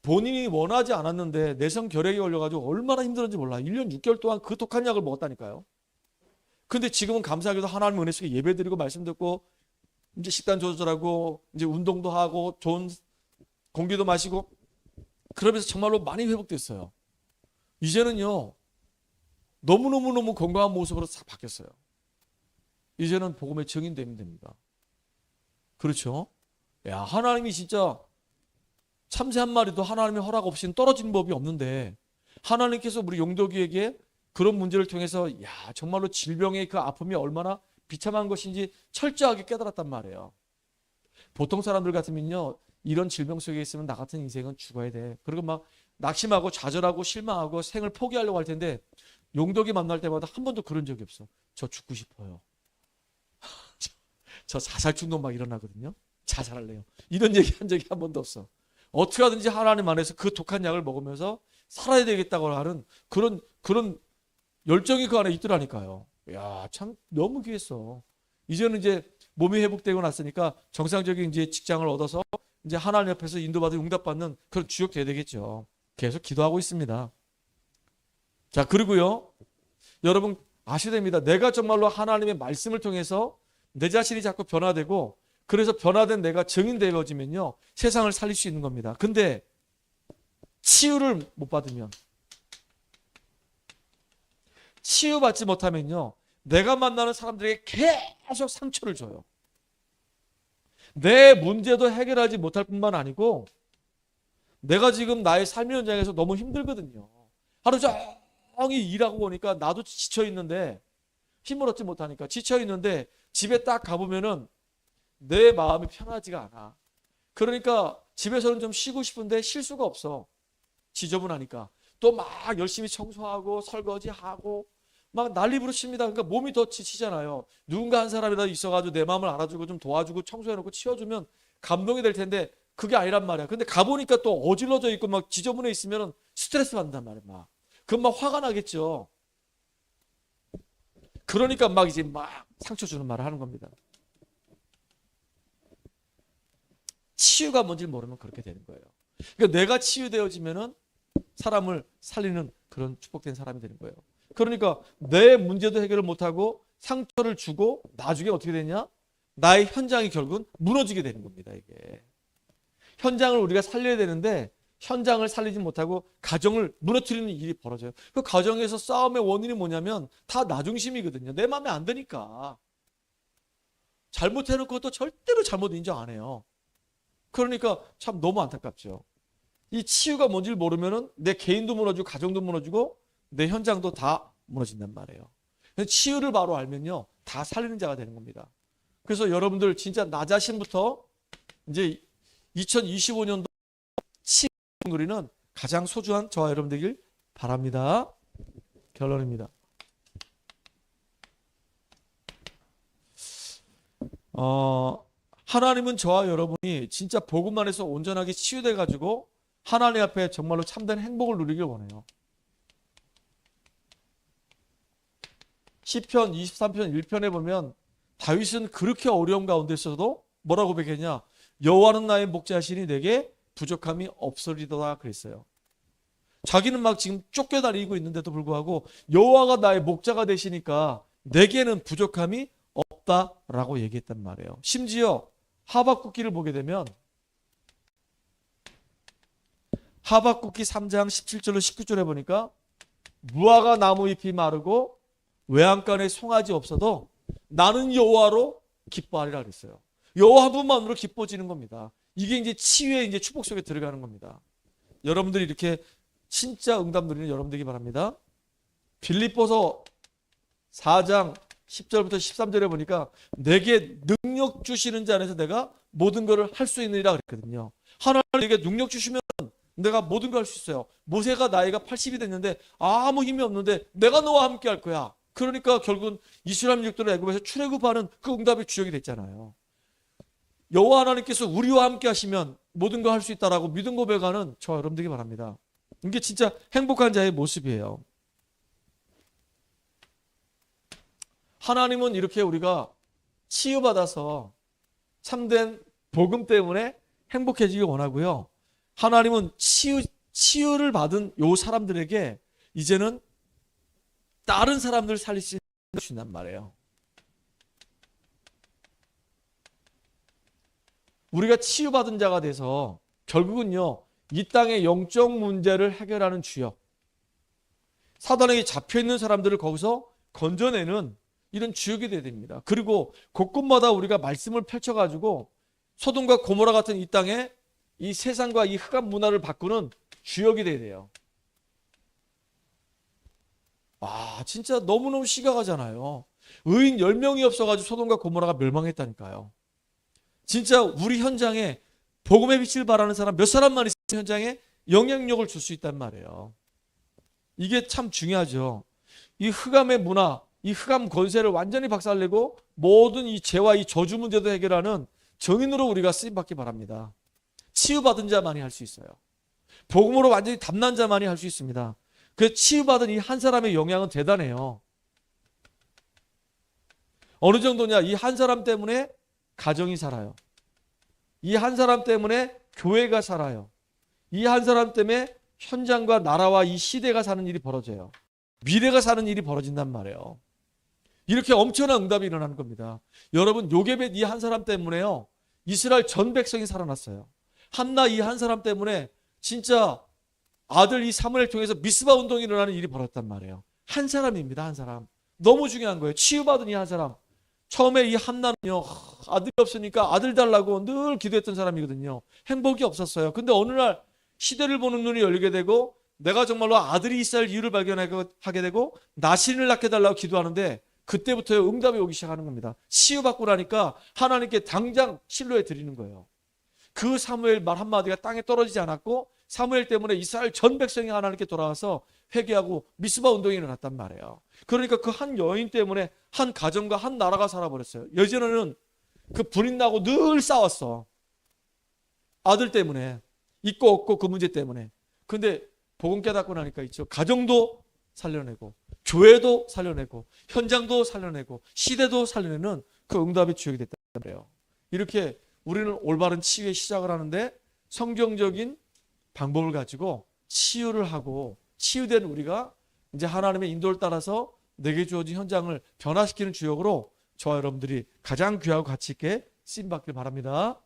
본인이 원하지 않았는데 내성 결핵이 걸려가지고 얼마나 힘들었는지 몰라요. 1년 6개월 동안 그 독한 약을 먹었다니까요. 근데 지금은 감사하게도 하나님 은혜 속에 예배 드리고 말씀 듣고 이제 식단 조절하고 이제 운동도 하고 좋은 공기도 마시고 그러면서 정말로 많이 회복됐어요. 이제는요 너무너무 건강한 모습으로 싹 바뀌었어요. 이제는 복음의 증인되면 됩니다. 그렇죠? 야, 하나님이 진짜 참새 한 마리도 하나님의 허락 없이는 떨어지는 법이 없는데 하나님께서 우리 용덕이에게 그런 문제를 통해서 야, 정말로 질병의 그 아픔이 얼마나 비참한 것인지 철저하게 깨달았단 말이에요. 보통 사람들 같으면요 이런 질병 속에 있으면 나 같은 인생은 죽어야 돼. 그리고 막 낙심하고 좌절하고 실망하고 생을 포기하려고 할 텐데 용덕이 만날 때마다 한 번도 그런 적이 없어. 저 죽고 싶어요. 저 자살 충동 막 일어나거든요. 자살할래요. 이런 얘기 한 적이 한 번도 없어. 어떻게 하든지 하나님 안에서 그 독한 약을 먹으면서 살아야 되겠다고 하는 그런 열정이 그 안에 있더라니까요. 야, 참 너무 귀했어. 이제는 이제 몸이 회복되고 났으니까 정상적인 이제 직장을 얻어서 이제 하나님 앞에서 인도받은 응답받는 그런 주역 돼야 되겠죠. 계속 기도하고 있습니다. 자, 그리고요. 여러분 아셔야 됩니다. 내가 정말로 하나님의 말씀을 통해서 내 자신이 자꾸 변화되고 그래서 변화된 내가 증인되어지면요. 세상을 살릴 수 있는 겁니다. 근데 치유를 못 받으면 치유받지 못하면요. 내가 만나는 사람들에게 계속 상처를 줘요. 내 문제도 해결하지 못할 뿐만 아니고 내가 지금 나의 삶의 현장에서 너무 힘들거든요. 하루 종일 일하고 보니까 나도 지쳐있는데 힘을 얻지 못하니까 지쳐있는데 집에 딱 가보면은 내 마음이 편하지가 않아. 그러니까 집에서는 좀 쉬고 싶은데 쉴 수가 없어. 지저분하니까. 또 막 열심히 청소하고 설거지하고 막 난리부르칩니다. 그러니까 몸이 더 지치잖아요. 누군가 한 사람이라도 있어가지고 내 마음을 알아주고 좀 도와주고 청소해놓고 치워주면 감동이 될 텐데 그게 아니란 말이야. 근데 가보니까 또 어질러져 있고 막 지저분해 있으면 스트레스 받는단 말이야. 막. 그럼 막 화가 나겠죠. 그러니까 막 이제 막 상처 주는 말을 하는 겁니다. 치유가 뭔지 모르면 그렇게 되는 거예요. 그러니까 내가 치유되어지면은 사람을 살리는 그런 축복된 사람이 되는 거예요. 그러니까 내 문제도 해결을 못하고 상처를 주고 나중에 어떻게 되냐? 나의 현장이 결국은 무너지게 되는 겁니다. 이게 현장을 우리가 살려야 되는데 현장을 살리지 못하고 가정을 무너뜨리는 일이 벌어져요. 그 가정에서 싸움의 원인이 뭐냐면 다 나 중심이거든요. 내 마음에 안 드니까. 잘못해놓고 또 절대로 잘못 인정 안 해요. 그러니까 참 너무 안타깝죠. 이 치유가 뭔지를 모르면은 내 개인도 무너지고 가정도 무너지고 내 현장도 다 무너진단 말이에요. 치유를 바로 알면요, 다 살리는 자가 되는 겁니다. 그래서 여러분들 진짜 나 자신부터 이제 2025년도 치유 누리는 가장 소중한 저와 여러분 되길 바랍니다. 결론입니다. 하나님은 저와 여러분이 진짜 복음 안에서 온전하게 치유돼 가지고 하나님 앞에 정말로 참된 행복을 누리길 원해요. 시편 23편 1편에 보면 다윗은 그렇게 어려움 가운데 있어도 뭐라고 고백했냐? 여호와는 나의 목자시니 내게 부족함이 없으리로다 그랬어요. 자기는 막 지금 쫓겨다니고 있는데도 불구하고 여호와가 나의 목자가 되시니까 내게는 부족함이 없다라고 얘기했단 말이에요. 심지어 하박국기를 보게 되면 하박국기 3장 17절로 19절에 보니까 무화과 나무 잎이 마르고 외양간에 송아지 없어도 나는 여호와로 기뻐하리라 그랬어요. 여호와 한 분만으로 기뻐지는 겁니다. 이게 이제 치유의 이제 축복 속에 들어가는 겁니다. 여러분들이 이렇게 진짜 응답 누리는 여러분 되기 바랍니다. 빌립보서 4장 10절부터 13절에 보니까 내게 능력 주시는 자 안에서 내가 모든 것을 할 수 있느니라 그랬거든요. 하나님 내게 능력 주시면 내가 모든 걸 할 수 있어요. 모세가 나이가 80이 됐는데 아무 힘이 없는데 내가 너와 함께 할 거야. 그러니까 결국은 이스라엘 민족들을 애굽에서 출애굽하는 그 응답의 주역이 됐잖아요. 여호와 하나님께서 우리와 함께 하시면 모든 걸 할 수 있다라고 믿음 고백하는 저와 여러분 되기 바랍니다. 이게 진짜 행복한 자의 모습이에요. 하나님은 이렇게 우리가 치유받아서 참된 복음 때문에 행복해지길 원하고요. 하나님은 치유를 받은 요 사람들에게 이제는 다른 사람들을 살릴 수 있단 말이에요. 우리가 치유받은 자가 돼서 결국은요, 이 땅의 영적 문제를 해결하는 주역, 사단에게 잡혀있는 사람들을 거기서 건져내는 이런 주역이 되어야 됩니다. 그리고 곳곳마다 우리가 말씀을 펼쳐가지고 소돔과 고모라 같은 이 땅에 이 세상과 이 흑암 문화를 바꾸는 주역이 되어야 돼요. 진짜 너무너무 시각하잖아요. 의인 10명이 없어가지고 소돔과 고모라가 멸망했다니까요. 진짜 우리 현장에 복음의 빛을 발하는 사람 몇 사람만 있으면 현장에 영향력을 줄 수 있단 말이에요. 이게 참 중요하죠. 이 흑암의 문화, 이 흑암 권세를 완전히 박살내고 모든 이 죄와 이 저주 문제도 해결하는 정인으로 우리가 쓰임받기 바랍니다. 치유받은 자만이 할 수 있어요. 복음으로 완전히 담난 자만이 할 수 있습니다. 그 치유받은 이 한 사람의 영향은 대단해요. 어느 정도냐? 이 한 사람 때문에 가정이 살아요. 이 한 사람 때문에 교회가 살아요. 이 한 사람 때문에 현장과 나라와 이 시대가 사는 일이 벌어져요. 미래가 사는 일이 벌어진단 말이에요. 이렇게 엄청난 응답이 일어나는 겁니다. 여러분, 요게벳 이 한 사람 때문에요, 이스라엘 전 백성이 살아났어요. 한나 이 한 사람 때문에 진짜 아들 이 사무엘 통해서 미스바 운동이 일어나는 일이 벌어졌단 말이에요. 한 사람입니다. 한 사람. 너무 중요한 거예요. 치유받은 이 한 사람. 처음에 이 한나는요, 아들이 없으니까 아들 달라고 늘 기도했던 사람이거든요. 행복이 없었어요. 근데 어느 날 시대를 보는 눈이 열리게 되고 내가 정말로 아들이 있어야 할 이유를 발견하게 되고 나신을 낳게 달라고 기도하는데 그때부터 응답이 오기 시작하는 겁니다. 치유받고 나니까 하나님께 당장 실로에 드리는 거예요. 그 사무엘 말 한마디가 땅에 떨어지지 않았고 사무엘 때문에 이스라엘 전 백성이 하나님께 돌아와서 회개하고 미스바 운동이 일어났단 말이에요. 그러니까 그 한 여인 때문에 한 가정과 한 나라가 살아버렸어요. 예전에는 그 불이 나고 늘 싸웠어. 아들 때문에. 있고 없고 그 문제 때문에. 근데 복음 깨닫고 나니까 있죠. 가정도 살려내고 교회도 살려내고 현장도 살려내고 시대도 살려내는 그 응답의 주역이 됐단 말이에요. 이렇게 우리는 올바른 치유의 시작을 하는데 성경적인 방법을 가지고 치유를 하고 치유된 우리가 이제 하나님의 인도를 따라서 내게 주어진 현장을 변화시키는 주역으로 저와 여러분들이 가장 귀하고 가치 있게 쓰임받길 바랍니다.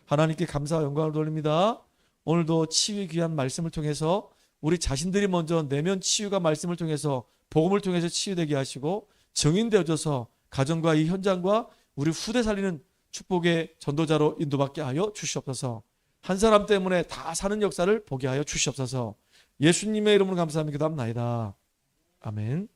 하나님께 감사와 영광을 돌립니다. 오늘도 치유의 귀한 말씀을 통해서 우리 자신들이 먼저 내면 치유가 말씀을 통해서 복음을 통해서 치유되게 하시고 증인되어져서 가정과 이 현장과 우리 후대 살리는 축복의 전도자로 인도받게 하여 주시옵소서. 한 사람 때문에 다 사는 역사를 보게 하여 주시옵소서. 예수님의 이름으로 감사하며 기도합나이다. 아멘.